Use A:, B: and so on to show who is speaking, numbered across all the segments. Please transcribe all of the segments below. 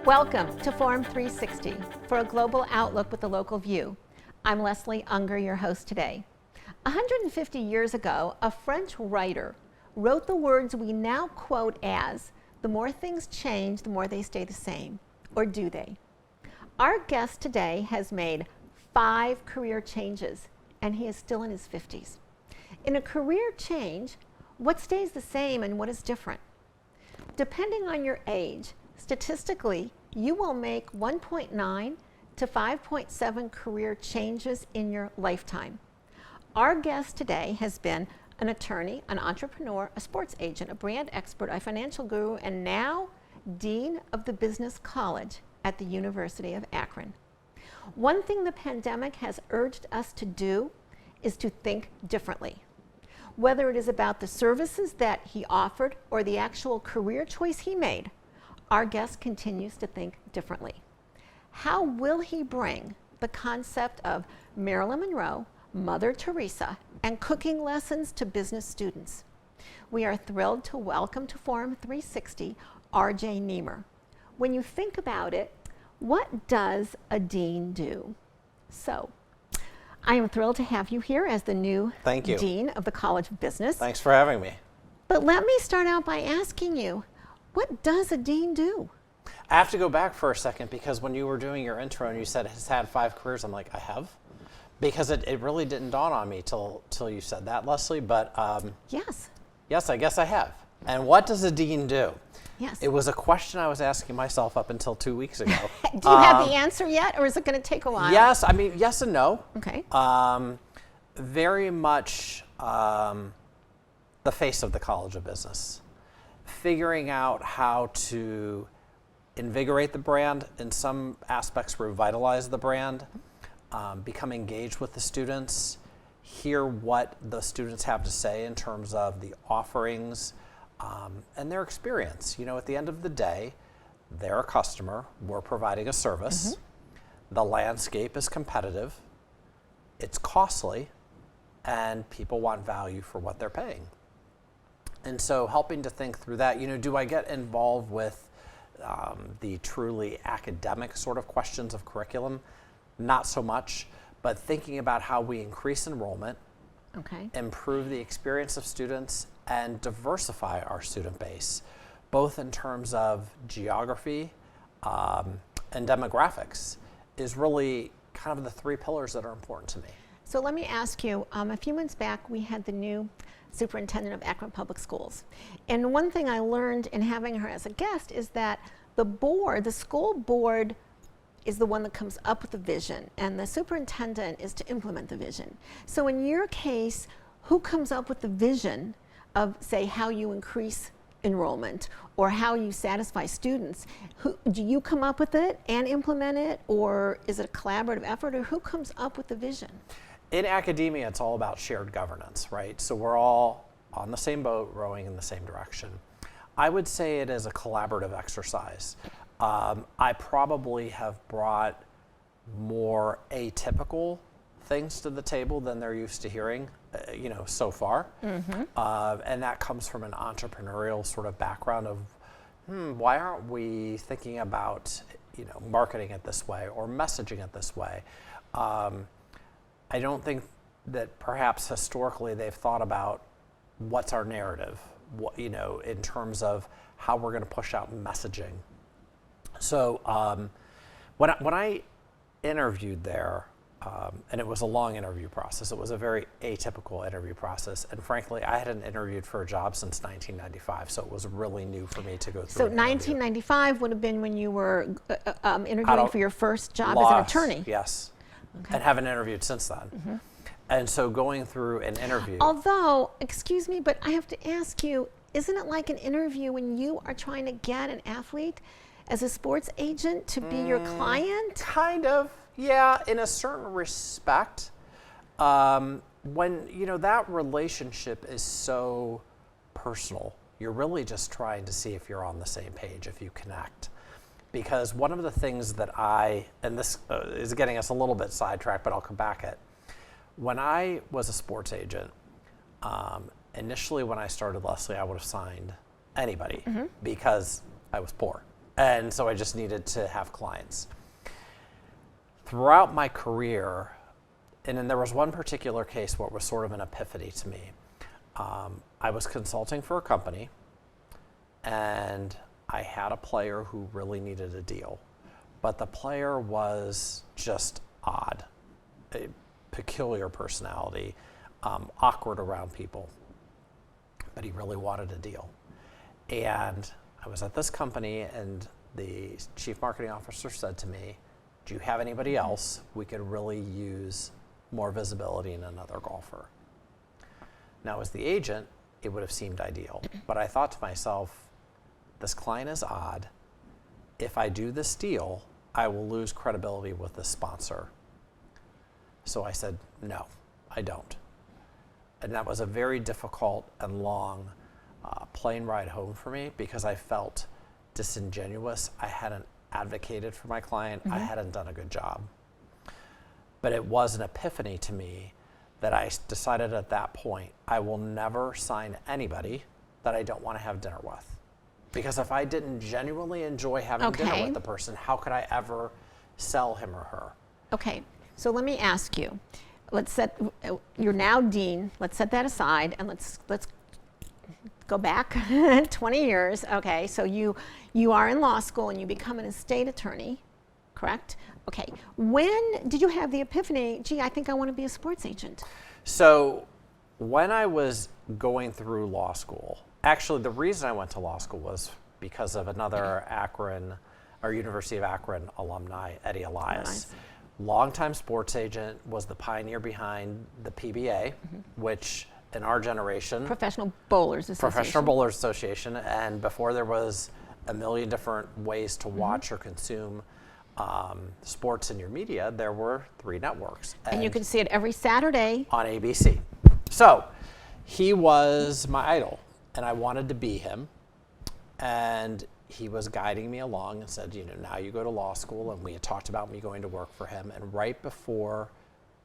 A: Welcome to Forum 360 for a global outlook with a local view. I'm Leslie Ungar, your host today. 150 years ago, a French writer wrote the words we now quote as, "The more things change, the more they stay the same." Or do they? Our guest today has made 5 career changes, and he is still in his 50s. In a career change, what stays the same and what is different? Depending on your age, statistically, you will make 1.9 to 5.7 career changes in your lifetime. Our guest today has been an attorney, an entrepreneur, a sports agent, a brand expert, a financial guru, and now Dean of the Business College at the University of Akron. One thing the pandemic has urged us to do is to think differently. Whether it is about the services that he offered or the actual career choice he made, our guest continues to think differently. How will he bring the concept of Marilyn Monroe, Mother Teresa, and cooking lessons to business students? We are thrilled to welcome to Forum 360 R.J. Nemer. When you think about it, what does a dean do? So, I am thrilled to have you here as the new Dean of the College of Business.
B: Thanks for having me.
A: But let me start out by asking you, what does a dean do?
B: I have to go back for a second because when you were doing your intro and you said has had 5 careers, I'm like, I have? Because it really didn't dawn on me till you said that, Leslie, but
A: yes,
B: I guess I have. And what does a dean do?
A: Yes.
B: It was a question I was asking myself up until 2 weeks ago.
A: Do you have the answer yet, or is it going to take a while?
B: Yes, I mean, yes and no.
A: Okay.
B: Very much the face of the College of Business. Figuring out how to invigorate the brand, in some aspects revitalize the brand, become engaged with the students, hear what the students have to say in terms of the offerings and their experience. You know, at the end of the day, they're a customer, we're providing a service, the landscape is competitive, it's costly, and people want value for what they're paying. And so helping to think through that, you know, do I get involved with the truly academic sort of questions of curriculum? Not so much, but thinking about how we increase enrollment, improve the experience of students, and diversify our student base, both in terms of geography and demographics, is really kind of the 3 pillars that are important to me.
A: So let me ask you, a few months back we had the new superintendent of Akron Public Schools. And one thing I learned in having her as a guest is that the school board is the one that comes up with the vision, and the superintendent is to implement the vision. So in your case, who comes up with the vision of, say, how you increase enrollment or how you satisfy students? Do you come up with it and implement it, or is it a collaborative effort, or who comes up with the vision?
B: In academia, it's all about shared governance, right? So we're all on the same boat, rowing in the same direction. I would say it is a collaborative exercise. I probably have brought more atypical things to the table than they're used to hearing, you know, so far. And that comes from an entrepreneurial sort of background of, why aren't we thinking about, you know, marketing it this way or messaging it this way? I don't think that perhaps historically they've thought about what's our narrative, what, you know, in terms of how we're going to push out messaging. So when I interviewed there, and it was a long interview process, it was a very atypical interview process, and frankly, I hadn't interviewed for a job since 1995, so it was really new for me to go through.
A: So 1995 would have been when you were interviewing for your first job as an attorney.
B: Yes. And haven't interviewed since then. And so going through an interview.
A: Although, excuse me, but I have to ask you, isn't it like an interview when you are trying to get an athlete as a sports agent to be your client?
B: Kind of, yeah, in a certain respect. When, you know, that relationship is so personal, you're really just trying to see if you're on the same page, if you connect. because one of the things that and this is getting us a little bit sidetracked, but I'll come back at. When I was a sports agent, initially when I started Leslie, I would have signed anybody because I was poor. And so I just needed to have clients. Throughout my career, and then there was one particular case where it was sort of an epiphany to me. I was consulting for a company, and I had a player who really needed a deal. But the player was just odd, a peculiar personality, awkward around people. But he really wanted a deal. And I was at this company, and the chief marketing officer said to me, do you have anybody else? We could really use more visibility in another golfer. Now, as the agent, it would have seemed ideal. But I thought to myself, this client is odd. If I do this deal, I will lose credibility with the sponsor. So I said, no, I don't. And that was a very difficult and long plane ride home for me because I felt disingenuous. I hadn't advocated for my client. I hadn't done a good job. But it was an epiphany to me that I decided at that point, I will never sign anybody that I don't want to have dinner with. Because if I didn't genuinely enjoy having dinner with the person, how could I ever sell him or her?
A: Okay, so let me ask you. Let's set, you're now dean, let's set that aside, and let's go back 20 years. Okay, so you are in law school and you become an estate attorney, correct? Okay, when did you have the epiphany, gee, I think I want to be a sports agent?
B: So when I was going through law school, actually the reason I went to law school was because of another Akron, or University of Akron alumni, Eddie Elias. Longtime sports agent, was the pioneer behind the PBA, which in our generation,
A: Professional Bowlers Association.
B: And before there was a million different ways to watch or consume sports in your media, there were 3 networks.
A: And you could see it every Saturday
B: on ABC. So he was my idol, and I wanted to be him. And he was guiding me along and said, you know, now you go to law school, and we had talked about me going to work for him. And right before,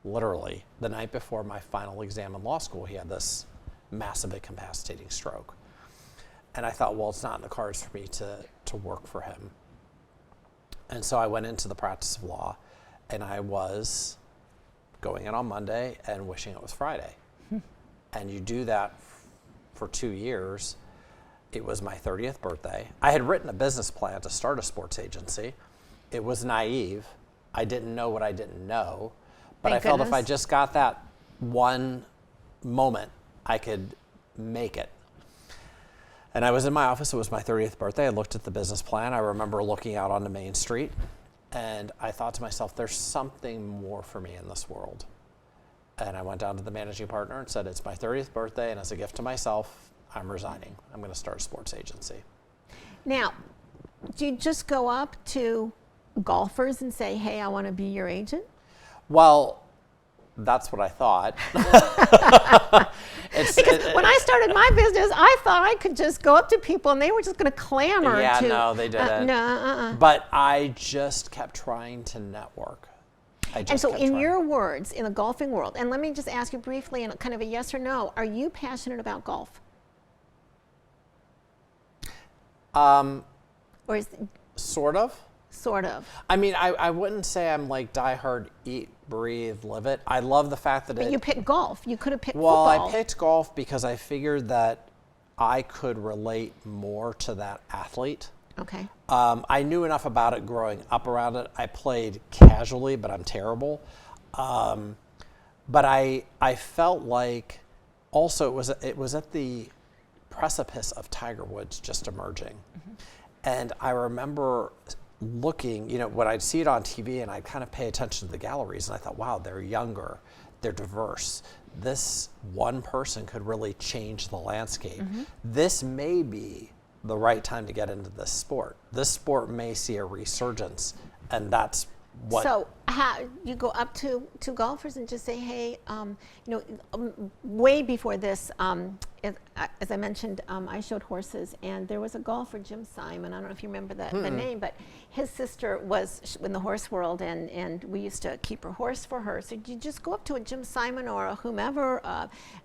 B: literally, the night before my final exam in law school, he had this massive incapacitating stroke. And I thought, well, it's not in the cards for me to work for him. And so I went into the practice of law, and I was going in on Monday and wishing it was Friday. And you do that for 2 years. It was my 30th birthday. I had written a business plan to start a sports agency. It was naive. I didn't know what I didn't know. But I felt if I just got that one moment, I could make it. And I was in my office. It was my 30th birthday. I looked at the business plan. I remember looking out onto Main Street, and I thought to myself, there's something more for me in this world. And I went down to the managing partner and said, it's my 30th birthday, and as a gift to myself, I'm resigning. I'm going to start a sports agency. Now,
A: do you just go up to golfers and say, hey, I want to be your agent?
B: Well, that's what I thought.
A: Because when I started my business, I thought I could just go up to people and they were just going to clamor.
B: Yeah, no, they didn't. But I just kept trying to network.
A: And so in your words, in the golfing world, and let me just ask you briefly in kind of a yes or no, are you passionate about golf? Or is
B: sort of.
A: Sort of.
B: I mean, I wouldn't say I'm like diehard, eat, breathe, live it. I love the fact that
A: But you picked golf. You could have picked football.
B: Well, I picked golf because I figured that I could relate more to that athlete.
A: Okay.
B: I knew enough about it growing up around it. I played casually, but I'm terrible. But I felt like also it was at the precipice of Tiger Woods just emerging. And I remember looking, you know, when I'd see it on TV and I'd kind of pay attention to the galleries, and I thought, wow, they're younger, they're diverse. This one person could really change the landscape. This may be the right time to get into this sport. This sport may see a resurgence, and that's
A: So how you go up to golfers and just say, hey, way before this, as I mentioned, I showed horses, and there was a golfer, Jim Simon. I don't know if you remember the name, but his sister was in the horse world, and we used to keep her horse for her. So you just go up to a Jim Simon or a whomever,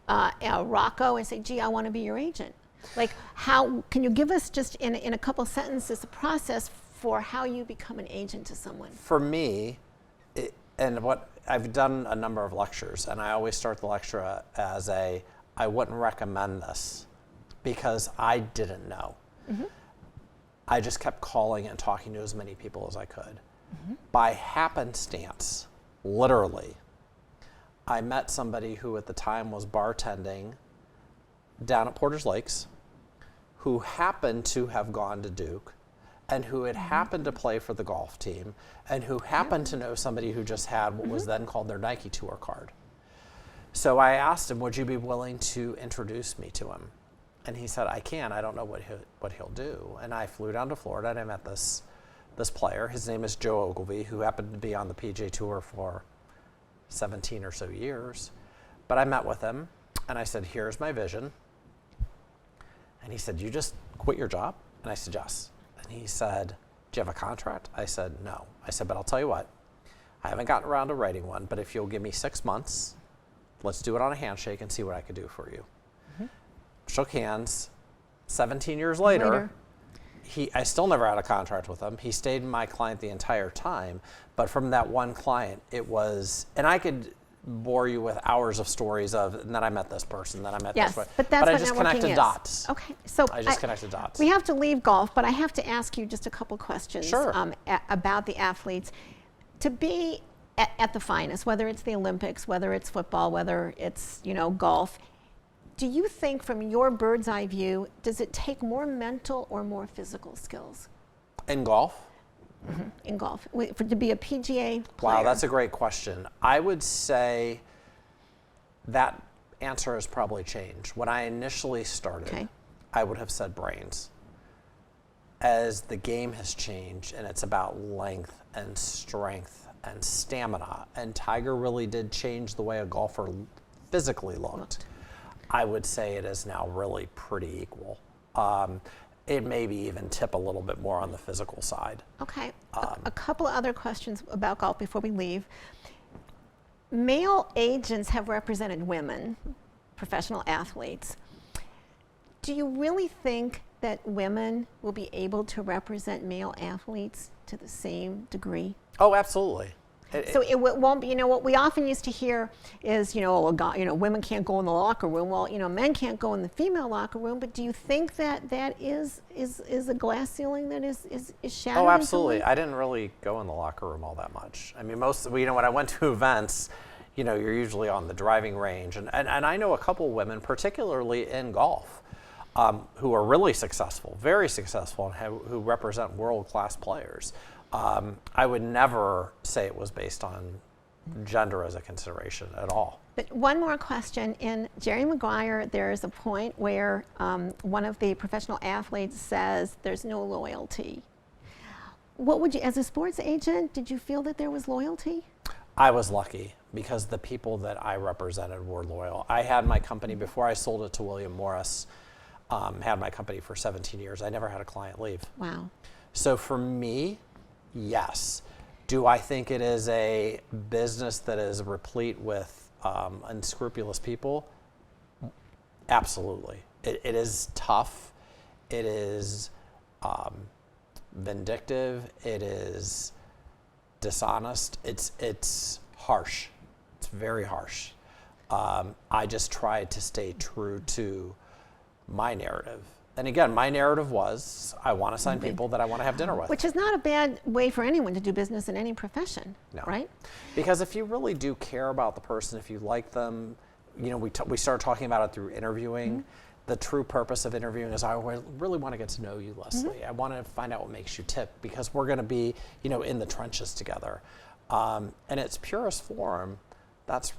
A: a Rocco, and say, gee, I want to be your agent. Like, how can you give us just in a couple sentences the process for how you become an agent to someone?
B: For me, and what I've done a number of lectures, and I always start the lecture as I wouldn't recommend this because I didn't know. Mm-hmm. I just kept calling and talking to as many people as I could. Mm-hmm. By happenstance, literally, I met somebody who at the time was bartending down at Porter's Lakes, who happened to have gone to Duke, and who had happened to play for the golf team, and who happened to know somebody who just had what was then called their Nike Tour card. So I asked him, would you be willing to introduce me to him? And he said, I can. I don't know what he'll do. And I flew down to Florida, and I met this player. His name is Joe Ogilvy, who happened to be on the PGA Tour for 17 or so years. But I met with him, and I said, here's my vision. And he said, you just quit your job? And I said, yes. And he said, do you have a contract? I said, no. I said, but I'll tell you what, I haven't gotten around to writing one, but if you'll give me 6 months, let's do it on a handshake and see what I could do for you. Mm-hmm. Shook hands. 17 years later, I still never had a contract with him. He stayed my client the entire time, but from that one client, it was, and I could bore you with hours of stories of, and then I met this person, then I met this person.
A: But that's
B: but I
A: what
B: just
A: networking
B: connected
A: is.
B: dots.
A: Okay, so
B: I just connected dots.
A: We have to leave golf, but I have to ask you just a couple questions
B: Sure.
A: About the athletes. To be at the finest, whether it's the Olympics, whether it's football, whether it's golf, do you think from your bird's eye view, does it take more mental or more physical skills?
B: In golf?
A: Mm-hmm. In golf, to be a PGA player?
B: Wow, that's a great question. I would say that answer has probably changed. When I initially started, I would have said brains. As the game has changed, and it's about length and strength and stamina, and Tiger really did change the way a golfer physically looked, I would say it is now really pretty equal. It maybe even tip a little bit more on the physical side.
A: Okay, a couple of other questions about golf before we leave. Male agents have represented women, professional athletes. Do you really think that women will be able to represent male athletes to the same degree?
B: Oh, absolutely.
A: So it won't be, what we often used to hear is, women can't go in the locker room. Well, men can't go in the female locker room. But do you think that is a glass ceiling that is shattered?
B: Oh, absolutely. I didn't really go in the locker room all that much. I mean, when I went to events, you're usually on the driving range. And I know a couple women, particularly in golf, who are really successful, very successful, and who represent world-class players. I would never say it was based on gender as a consideration at all.
A: But one more question. In Jerry Maguire, there is a point where one of the professional athletes says there's no loyalty. What would you, as a sports agent, did you feel that there was loyalty?
B: I was lucky because the people that I represented were loyal. I had my company, before I sold it to William Morris, had my company for 17 years. I never had a client leave.
A: Wow.
B: So for me, yes. Do I think it is a business that is replete with unscrupulous people? Absolutely. It is tough. It is vindictive. It is dishonest. It's harsh. It's very harsh. I just tried to stay true to my narrative. And again, my narrative was, I want to sign people that I want to have dinner with.
A: Which is not a bad way for anyone to do business in any profession, right?
B: Because if you really do care about the person, if you like them, we started talking about it through interviewing. Mm-hmm. The true purpose of interviewing is I really want to get to know you, Leslie. Mm-hmm. I want to find out what makes you tick, because we're going to be, in the trenches together. And its purest form, that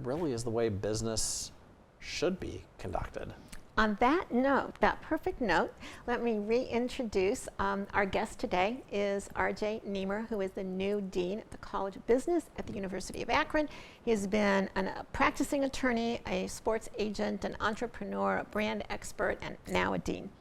B: really is the way business should be conducted.
A: On that note, that perfect note, let me reintroduce our guest today is R.J. Nemer, who is the new dean at the College of Business at the University of Akron. He has been a practicing attorney, a sports agent, an entrepreneur, a brand expert, and now a dean.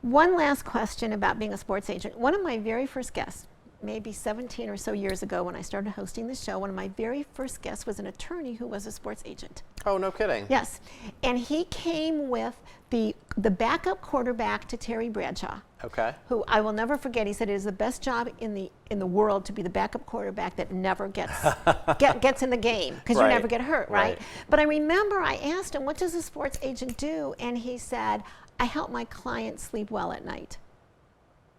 A: One last question about being a sports agent. One of my very first guests, maybe 17 or so years ago when I started hosting the show, one of my very first guests was an attorney who was a sports agent.
B: Oh, no kidding.
A: Yes, and he came with the backup quarterback to Terry Bradshaw.
B: Okay.
A: Who I will never forget. He said it is the best job in the world to be the backup quarterback that never gets in the game because you never get hurt, right? But I remember I asked him, what does a sports agent do? And he said, I help my clients sleep well at night.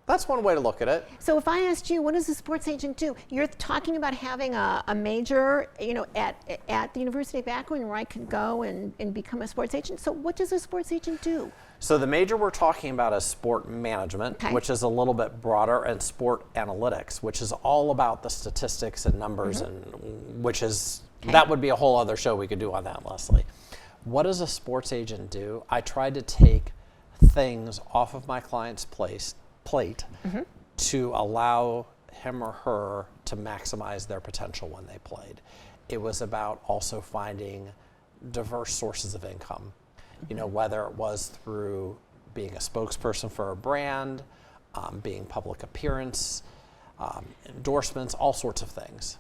B: That's one way to look at it.
A: So if I asked you, what does a sports agent do? You're talking about having a major, at the University of Akron where I could go and become a sports agent. So what does a sports agent do?
B: So the major we're talking about is sport management, which is a little bit broader, and sport analytics, which is all about the statistics and numbers, and which is, that would be a whole other show we could do on that, Leslie. What does a sports agent do? I tried to take things off of my client's plate to allow him or her to maximize their potential when they played. It was about also finding diverse sources of income, whether it was through being a spokesperson for a brand, being public appearance, endorsements, all sorts of things.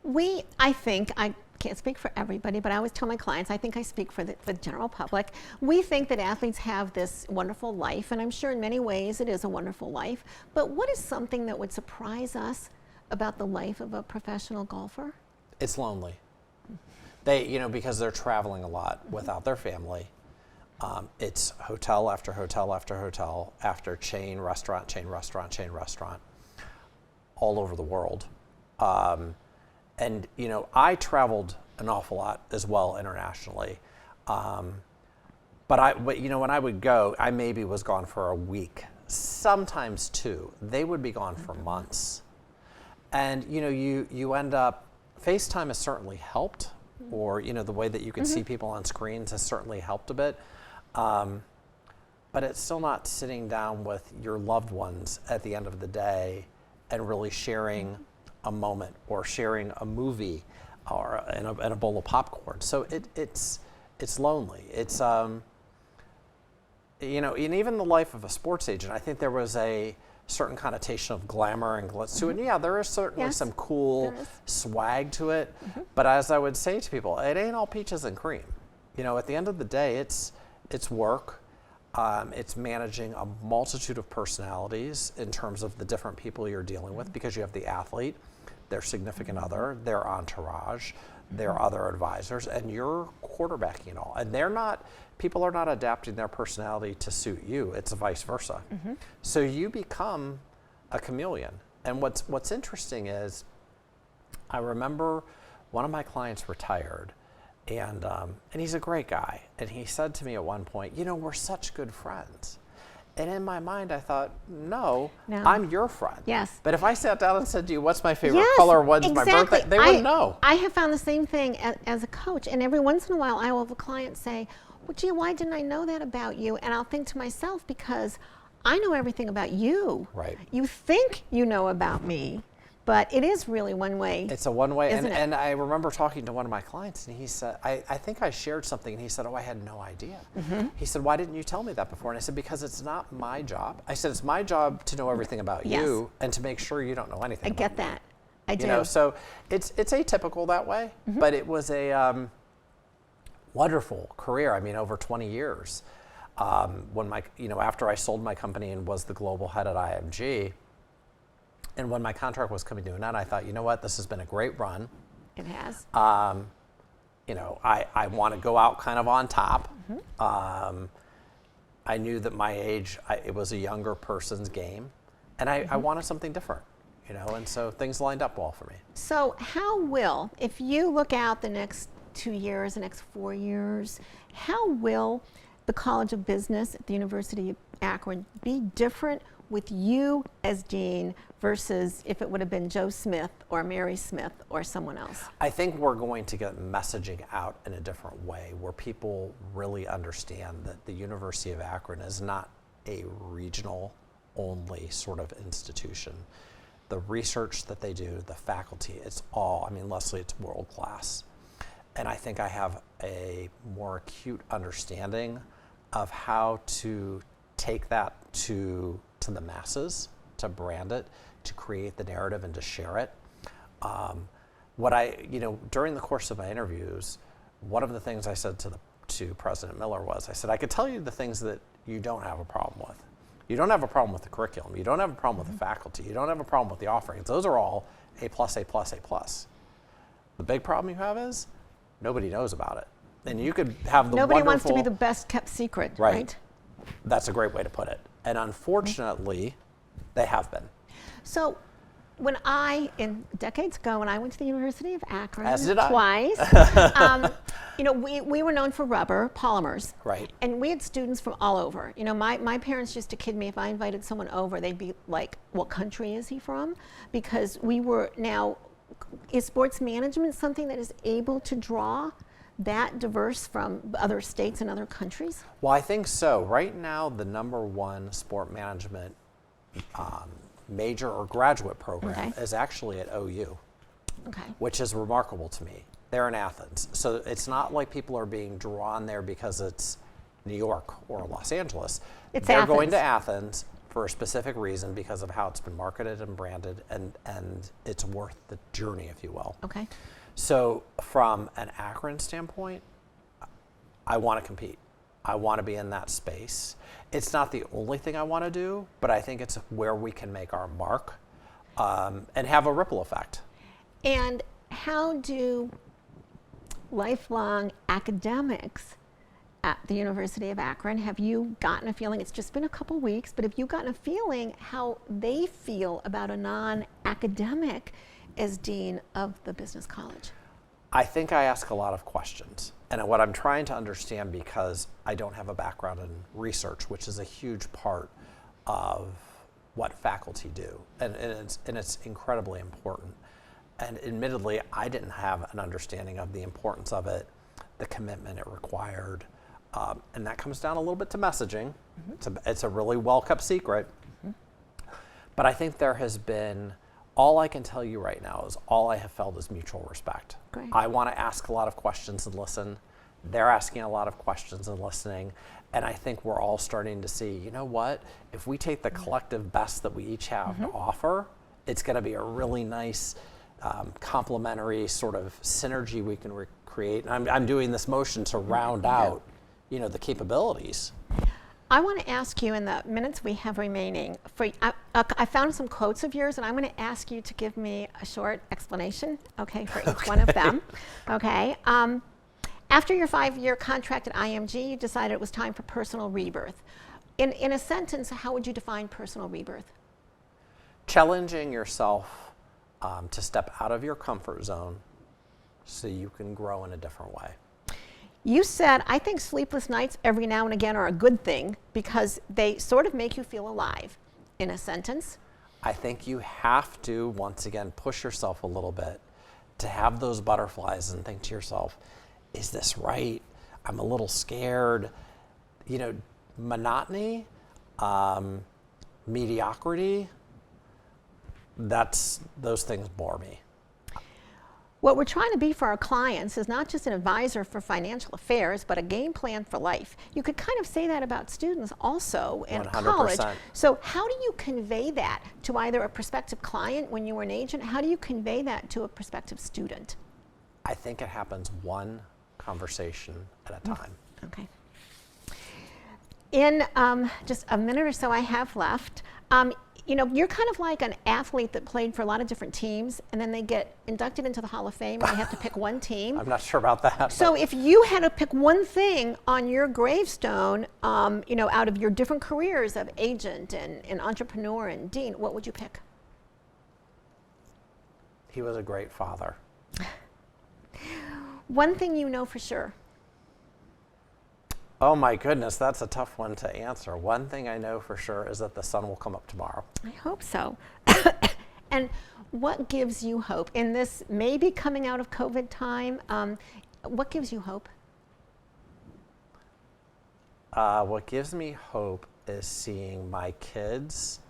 B: I can't speak for everybody, but I always tell my clients, I think I speak for the general public. We think that athletes have this wonderful life, and I'm sure in many ways it is a wonderful life. But what is something that would surprise us about the life of a professional golfer? It's lonely. They, because they're traveling a lot without their family. It's hotel after hotel after hotel after chain restaurant, all over the world. And, I traveled an awful lot as well internationally. But when I would go, I maybe was gone for a week, sometimes two. They would be gone for months. And, you end up, FaceTime has certainly helped, or, the way that you can see people on screens has certainly helped a bit. But it's still not sitting down with your loved ones at the end of the day and really sharing a moment or sharing a movie or and a bowl of popcorn. So it's lonely. It's and even the life of a sports agent, I think there was a certain connotation of glamour and glitz to it. And yeah, there is certainly some cool swag to it. But as I would say to people, it ain't all peaches and cream. At the end of the day, it's work. It's managing a multitude of personalities in terms of the different people you're dealing with, because you have the athlete, their significant other, their entourage, their other advisors, and you're quarterbacking it all. And people are not adapting their personality to suit you. It's vice versa. So you become a chameleon. And what's interesting is, I remember one of my clients retired, and he's a great guy. And he said to me at one point, we're such good friends. And in my mind, I thought, no, I'm your friend.
A: Yes.
B: But if I sat down and said to you, what's my favorite color, when's my birthday, they wouldn't know.
A: I have found the same thing as a coach. And every once in a while, I will have a client say, well, gee, why didn't I know that about you? And I'll think to myself, because I know everything about you.
B: Right.
A: You think you know about me. But it is really one way.
B: It's a one way.
A: Isn't it?
B: And I remember talking to one of my clients, and he said, I think I shared something, and he said, I had no idea. He said, why didn't you tell me that before? And I said, because it's not my job. I said, it's my job to know everything about you and to make sure you don't know anything about me.
A: I get that. I do.
B: So it's atypical that way, but it was a wonderful career. I mean, over 20 years. When after I sold my company and was the global head at IMG, and when my contract was coming to an end, I thought, what, this has been a great run.
A: It has.
B: I want to go out kind of on top. I knew that my age, it was a younger person's game, and I wanted something different, and so things lined up well for me.
A: So if you look out the next 2 years, the next 4 years, how will the College of Business at the University of Akron be different with you as dean versus if it would have been Joe Smith or Mary Smith or someone else?
B: I think we're going to get messaging out in a different way where people really understand that the University of Akron is not a regional only sort of institution. The research that they do, the faculty, it's all, I mean, Leslie, it's world class. And I think I have a more acute understanding of how to take that to the masses, to brand it, to create the narrative and to share it. During the course of my interviews, one of the things I said to President Miller was, I said, I could tell you the things that you don't have a problem with. You don't have a problem with the curriculum. You don't have a problem with the faculty. You don't have a problem with the offerings. Those are all A+, A+, A+. The big problem you have is nobody knows about it. And you could have the
A: Nobody
B: wonderful...
A: wants to be the best kept secret, right?
B: That's a great way to put it. And unfortunately, they have been.
A: So when decades ago, when I went to the University of Akron
B: As did I.
A: twice, we were known for rubber, polymers.
B: Right.
A: And we had students from all over. You know, my parents used to kid me if I invited someone over, they'd be like, what country is he from? Because we were now, is sports management something that is able to draw that diverse from other states and other countries?
B: Well, I think so. Right now, the #1 sport management major or graduate program is actually at OU, which is remarkable to me. They're in Athens. So it's not like people are being drawn there because it's New York or Los Angeles. They're going to Athens for a specific reason because of how it's been marketed and branded, and it's worth the journey, if you will.
A: Okay.
B: So from an Akron standpoint, I want to compete. I want to be in that space. It's not the only thing I want to do, but I think it's where we can make our mark and have a ripple effect.
A: And how do lifelong academics at the University of Akron, have you gotten a feeling, it's just been a couple weeks, but have you gotten a feeling how they feel about a non-academic as dean of the business college?
B: I think I ask a lot of questions. And what I'm trying to understand, because I don't have a background in research, which is a huge part of what faculty do, and it's incredibly important. And admittedly, I didn't have an understanding of the importance of it, the commitment it required, and that comes down a little bit to messaging. It's a really well-kept secret. But I think there has been, all I can tell you right now is all I have felt is mutual respect.
A: Great.
B: I want to ask a lot of questions and listen. They're asking a lot of questions and listening. And I think we're all starting to see, you know what? If we take the collective best that we each have to offer, it's going to be a really nice complementary sort of synergy we can create. And I'm doing this motion to round out, the capabilities.
A: I want to ask you in the minutes we have remaining, I found some quotes of yours, and I'm going to ask you to give me a short explanation, for each one of them. After your 5-year contract at IMG, you decided it was time for personal rebirth. In a sentence, how would you define personal rebirth?
B: Challenging yourself to step out of your comfort zone so you can grow in a different way.
A: You said, I think sleepless nights every now and again are a good thing because they sort of make you feel alive. In a sentence?
B: I think you have to, once again, push yourself a little bit to have those butterflies and think to yourself, is this right? I'm a little scared. Monotony, mediocrity, those things bore me.
A: What we're trying to be for our clients is not just an advisor for financial affairs, but a game plan for life. You could kind of say that about students also in
B: 100%.
A: college. So how do you convey that to either a prospective client when you were an agent? How do you convey that to a prospective student?
B: I think it happens one conversation at a time.
A: Okay. In just a minute or so I have left, you're kind of like an athlete that played for a lot of different teams, and then they get inducted into the Hall of Fame, and they have to pick one team.
B: I'm not sure about that.
A: So if you had to pick one thing on your gravestone, out of your different careers of agent and entrepreneur and dean, what would you pick?
B: He was a great father.
A: One thing you know for sure.
B: Oh my goodness, that's a tough one to answer. One thing I know for sure is that the sun will come up tomorrow.
A: I hope so. And what gives you hope in this maybe coming out of COVID time? What gives you hope?
B: What gives me hope is seeing my kids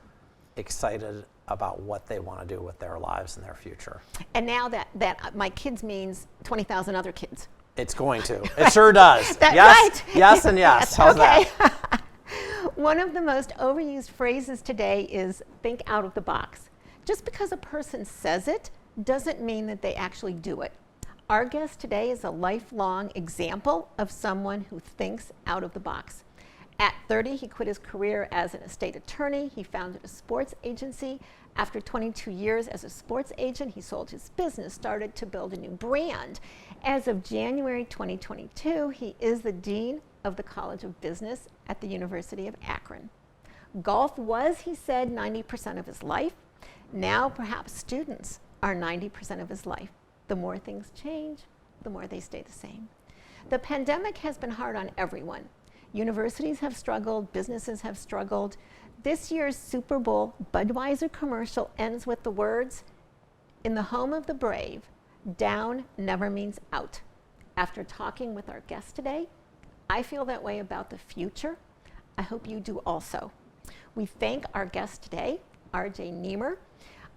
B: excited about what they want to do with their lives and their future.
A: And now that my kids means 20,000 other kids.
B: It's going to. It sure does.
A: That,
B: yes,
A: right?
B: yes, and yes. How's
A: okay.
B: that?
A: One of the most overused phrases today is think out of the box. Just because a person says it doesn't mean that they actually do it. Our guest today is a lifelong example of someone who thinks out of the box. At 30, he quit his career as an estate attorney. He founded a sports agency. After 22 years as a sports agent, he sold his business, started to build a new brand. As of January 2022, he is the Dean of the College of Business at the University of Akron. Golf was, he said, 90% of his life. Now perhaps students are 90% of his life. The more things change, the more they stay the same. The pandemic has been hard on everyone. Universities have struggled, businesses have struggled. This year's Super Bowl Budweiser commercial ends with the words, "In the home of the brave, down never means out." After talking with our guest today, I feel that way about the future. I hope you do also. We thank our guest today, R.J. Nemer.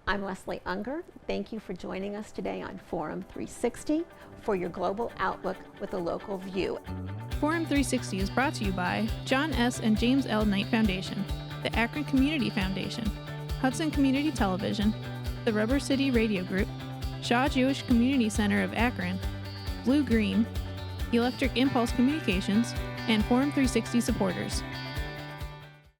A: I'm Leslie Ungar. Thank you for joining us today on Forum 360 for your global outlook with a local view.
C: Forum 360 is brought to you by John S. and James L. Knight Foundation, the Akron Community Foundation, Hudson Community Television, the Rubber City Radio Group, Shaw Jewish Community Center of Akron, Blue Green, Electric Impulse Communications, and Forum 360 supporters.